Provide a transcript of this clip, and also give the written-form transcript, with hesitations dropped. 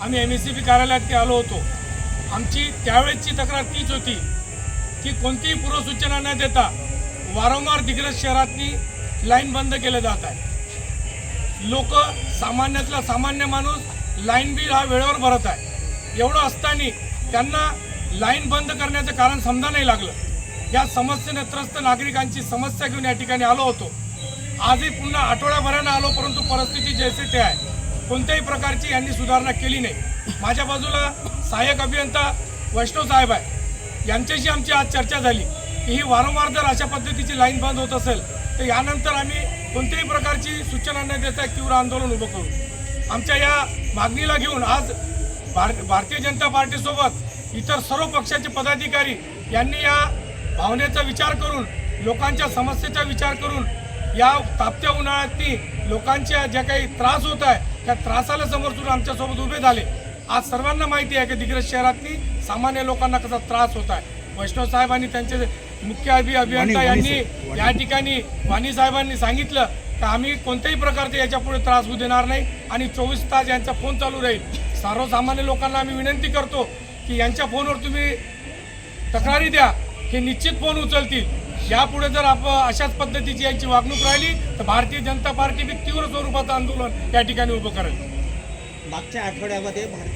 आम्ही MSCB कार्यालयात आलो होतो। आमची त्यावेळेची तक्रार तीच होती की कोणतीही पूर्वसूचना न देता वारंवार दिग्रस शहरातली लाईन बंद केलं जात आहे। लोक सामान्यातला सामान्य माणूस लाईन बिल हा वेळेवर भरत आहे। एवढं असताना त्यांना लाईन बंद करण्याचं कारण समजा नाही लागलं। या समस्येने त्रस्त नागरिकांची समस्या घेऊन या ठिकाणी आलो होतो। आजही पुन्हा आठवड्याभरानं आलो, परंतु परिस्थिती जैसे ते आहे, कोणत्याही प्रकारची यांनी सुधारणा केली नाही। माझ्या बाजूला सहाय्यक अभियंता वैष्णव साहेब आहे, यांच्याशी आमची आज चर्चा झाली की ही वारंवार जर अशा पद्धतीची लाईन बंद होत असेल तर यानंतर आम्ही कोणत्याही प्रकारची सूचना न देता तीव्र आंदोलन उभं करू। आमच्या या मागणीला घेऊन आज भारतीय जनता पार्टीसोबत इतर सर्व पक्षाचे पदाधिकारी यांनी या भावनेचा विचार करून, लोकांच्या समस्येचा विचार करून या तापत्या उन्हाळ्यातनी लोकांच्या ज्या काही त्रास होत आहे त्या त्रासाला समोरून आमच्यासोबत उभे झाले। आज सर्वांना माहिती आहे की दिग्रस शहरातनी सामान्य लोकांना कसा त्रास होत आहे। वैष्णव साहेबांनी, त्यांचे मुख्य अभियंता यांनी या ठिकाणी वाणी साहेबांनी सांगितलं की आम्ही कोणत्याही प्रकारचे याच्यापुढे त्रास होऊ देणार नाही आणि 24 तास यांचा फोन चालू राहील। सर्वसामान्य लोकांना आम्ही विनंती करतो की यांच्या फोनवर तुम्ही तक्रारी द्या, हे निश्चित फोन उचलतील। यापुढे जर अशाच पद्धतीची यांची वागणूक राहिली तर भारतीय जनता पार्टी तीव्र स्वरूपाचं आंदोलन या ठिकाणी उभं करेल। मागच्या आठवड्यामध्ये